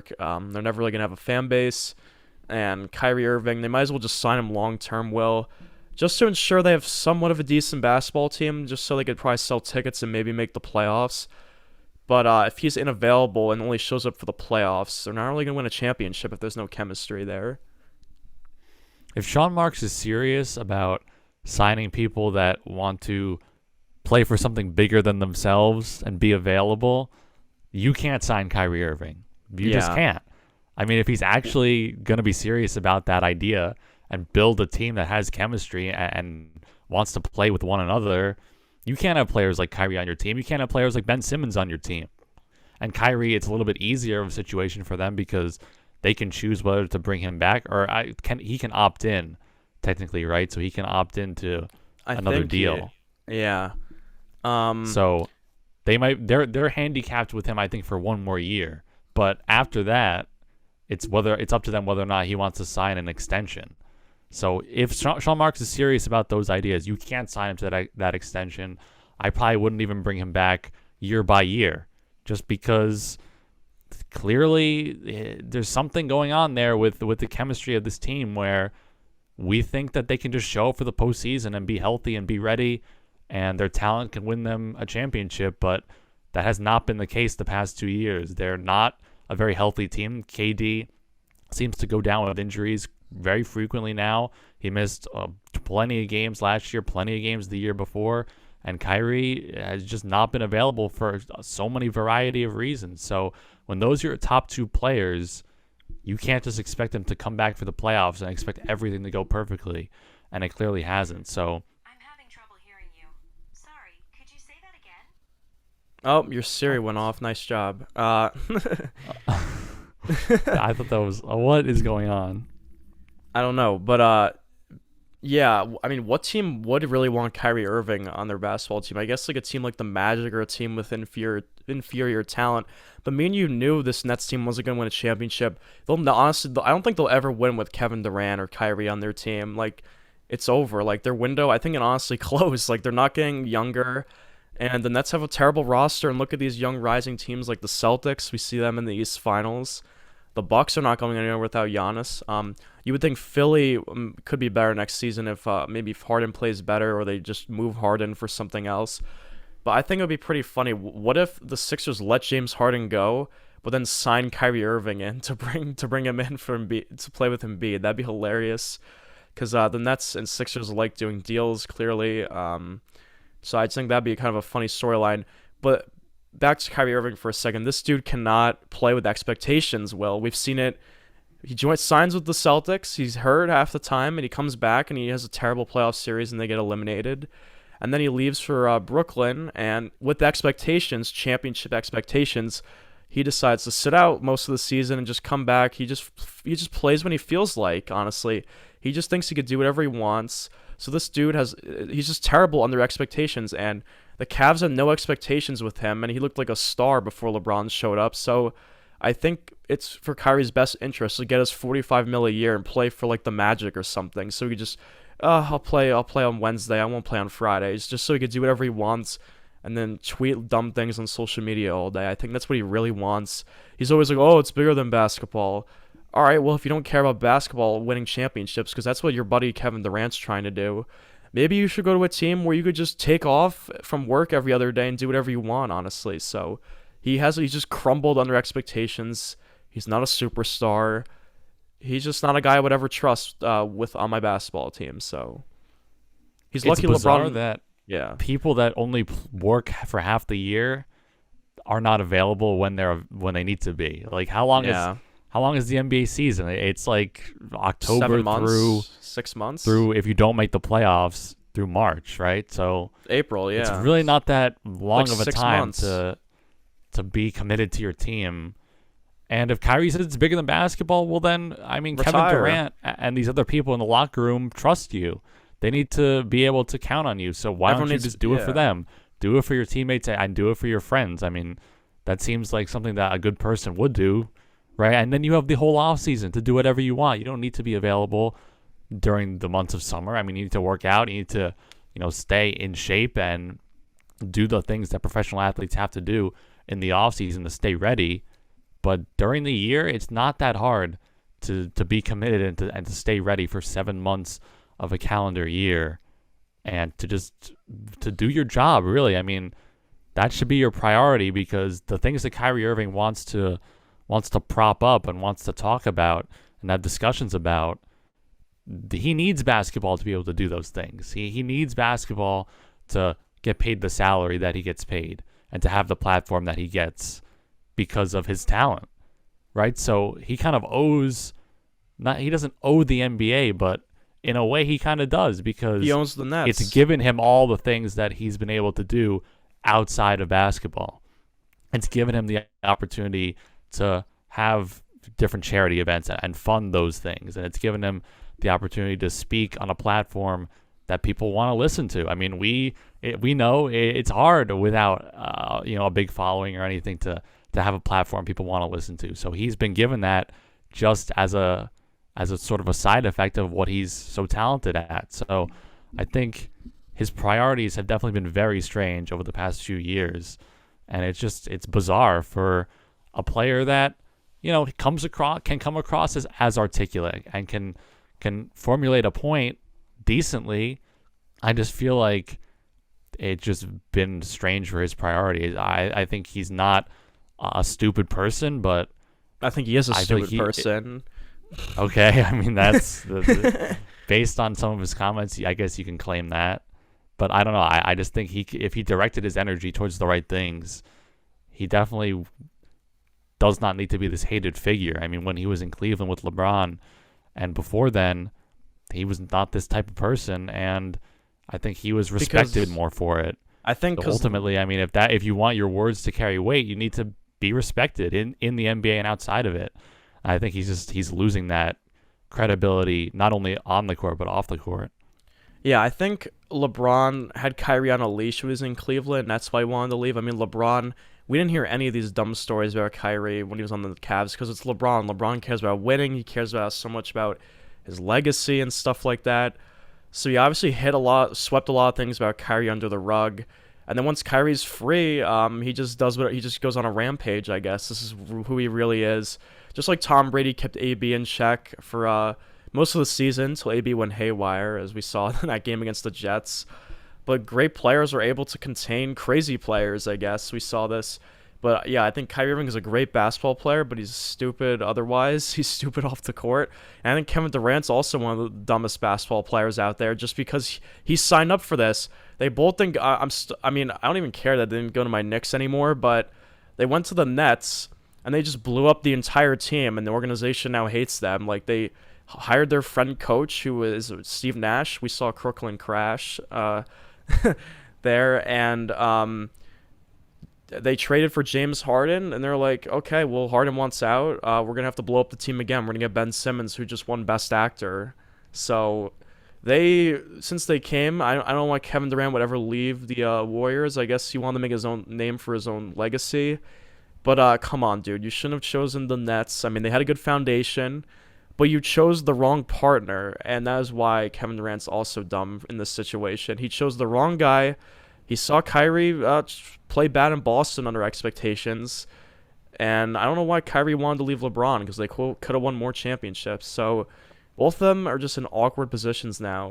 work. They're never really going to have a fan base. And Kyrie Irving, they might as well just sign him long-term, just to ensure they have somewhat of a decent basketball team, just so they could probably sell tickets and maybe make the playoffs. But if he's unavailable and only shows up for the playoffs, they're not really going to win a championship if there's no chemistry there. If Sean Marks is serious about signing people that want to play for something bigger than themselves and be available, you can't sign Kyrie Irving. You just can't. I mean, if he's actually going to be serious about that idea and build a team that has chemistry and wants to play with one another, you can't have players like Kyrie on your team. You can't have players like Ben Simmons on your team. And Kyrie, it's a little bit easier of a situation for them because they can choose whether to bring him back or he can opt in, technically, right? So he can opt into another deal. Yeah. So they're handicapped with him, I think, for one more year. But after that, it's up to them whether or not he wants to sign an extension. So if Sean Marks is serious about those ideas, you can't sign him to that extension. I probably wouldn't even bring him back year by year, just because clearly there's something going on there with the chemistry of this team where we think that they can just show up for the postseason and be healthy and be ready, and their talent can win them a championship. But that has not been the case the past 2 years. They're not a very healthy team. KD seems to go down with injuries very frequently now. He missed plenty of games last year, plenty of games the year before, and Kyrie has just not been available for so many variety of reasons. So when those are your top two players, you can't just expect them to come back for the playoffs and expect everything to go perfectly, and it clearly hasn't. So I'm having trouble hearing you. Sorry, could you say that again? Oh, your Siri went off. Nice job. I thought that was what is going on? I don't know, but yeah, I mean, what team would really want Kyrie Irving on their basketball team? I guess like a team like the Magic or a team with inferior talent. But me and you knew this Nets team wasn't going to win a championship. Honestly, I don't think they'll ever win with Kevin Durant or Kyrie on their team. Like, it's over. Like, their window, I think it honestly closed. Like, they're not getting younger. And the Nets have a terrible roster. And look at these young rising teams like the Celtics. We see them in the East Finals. The Bucks are not going anywhere without Giannis. You would think Philly could be better next season if maybe Harden plays better or they just move Harden for something else. But I think it would be pretty funny. What if the Sixers let James Harden go, but then sign Kyrie Irving in to bring him in to play with Embiid? That'd be hilarious. Because the Nets and Sixers like doing deals clearly. So I think that'd be kind of a funny storyline. But back to Kyrie Irving for a second. This dude cannot play with expectations. Well, we've seen it. He signs with the Celtics. He's hurt half the time, and he comes back, and he has a terrible playoff series, and they get eliminated. And then he leaves for Brooklyn, and with expectations, championship expectations, he decides to sit out most of the season and just come back. He just plays when he feels like, honestly. He just thinks he could do whatever he wants. So this dude he's just terrible under expectations, and the Cavs had no expectations with him, and he looked like a star before LeBron showed up. So I think it's for Kyrie's best interest to get us $45 million a year and play for like the Magic or something. So he just, I'll play on Wednesday. I won't play on Fridays, just so he could do whatever he wants and then tweet dumb things on social media all day. I think that's what he really wants. He's always like, oh, it's bigger than basketball. All right, well, if you don't care about basketball, winning championships, because that's what your buddy Kevin Durant's trying to do, maybe you should go to a team where you could just take off from work every other day and do whatever you want, honestly. So he's just crumbled under expectations. He's not a superstar. He's just not a guy I would ever trust on my basketball team. So he's it's lucky bizarre LeBron. That people that only work for half the year are not available when they need to be. Like how long is the NBA season? It's like October 7 months, through 6 months through if you don't make the playoffs through March, right? So April, yeah. It's really not that long like of a 6 time months. to be committed to your team. And if Kyrie says it's bigger than basketball, well then, I mean, Retire. Kevin Durant and these other people in the locker room trust you. They need to be able to count on you. So why don't you just do it for them? Do it for your teammates and do it for your friends. I mean, that seems like something that a good person would do, right? And then you have the whole off season to do whatever you want. You don't need to be available during the months of summer. I mean, you need to work out. You need to, stay in shape and do the things that professional athletes have to do in the off season to stay ready. But during the year, it's not that hard to be committed and to stay ready for 7 months of a calendar year and to do your job, really. I mean, that should be your priority, because the things that Kyrie Irving wants to prop up and wants to talk about and have discussions about, he needs basketball to be able to do those things. He needs basketball to get paid the salary that he gets paid and to have the platform that he gets because of his talent, right? So he kind of he doesn't owe the NBA, but in a way he kind of does, because He owns the Nets. it's given him all the things that he's been able to do outside of basketball. It's given him the opportunity to have different charity events and fund those things. And it's given him the opportunity to speak on a platform that people want to listen to. I mean, we know it's hard without a big following or anything to have a platform people want to listen to. So he's been given that just as a sort of a side effect of what he's so talented at. So I think his priorities have definitely been very strange over the past few years, and it's bizarre for a player that can come across as articulate and can formulate a point decently. I just feel like it's just been strange for his priorities. I think he's not a stupid person, but I think he is a stupid person. Okay, I mean, that's based on some of his comments, I guess you can claim that. But I don't know. I just think if he directed his energy towards the right things, he definitely does not need to be this hated figure. I mean, when he was in Cleveland with LeBron, and before then, he was not this type of person, and I think he was respected more for it. I think so ultimately, I mean, if you want your words to carry weight, you need to be respected in the NBA and outside of it. I think he's losing that credibility, not only on the court but off the court. Yeah, I think LeBron had Kyrie on a leash when he was in Cleveland, and that's why he wanted to leave. I mean, LeBron, we didn't hear any of these dumb stories about Kyrie when he was on the Cavs, because it's LeBron. LeBron cares about winning. He cares about so much about his legacy and stuff like that. So he obviously swept a lot of things about Kyrie under the rug. And then once Kyrie's free, he just goes on a rampage, I guess. This is who he really is. Just like Tom Brady kept AB in check for most of the season until AB went haywire, as we saw in that game against the Jets. But great players are able to contain crazy players, I guess. We saw this. But yeah, I think Kyrie Irving is a great basketball player, but he's stupid otherwise. He's stupid off the court. And I think Kevin Durant's also one of the dumbest basketball players out there, just because he signed up for this. They both think I don't even care that they didn't go to my Knicks anymore, but they went to the Nets and they just blew up the entire team, and the organization now hates them. Like, they hired their friend coach, who is Steve Nash. We saw Crooklyn crash there, and they traded for James Harden, and they're like, okay, well, Harden wants out. We're going to have to blow up the team again. We're going to get Ben Simmons, who just won Best Actor. So since they came, I don't know why Kevin Durant would ever leave the Warriors. I guess he wanted to make his own name for his own legacy. But come on, dude. You shouldn't have chosen the Nets. I mean, they had a good foundation, but you chose the wrong partner, and that is why Kevin Durant's also dumb in this situation. He chose the wrong guy. He saw Kyrie play bad in Boston under expectations, and I don't know why Kyrie wanted to leave LeBron, because they could have won more championships. So both of them are just in awkward positions now.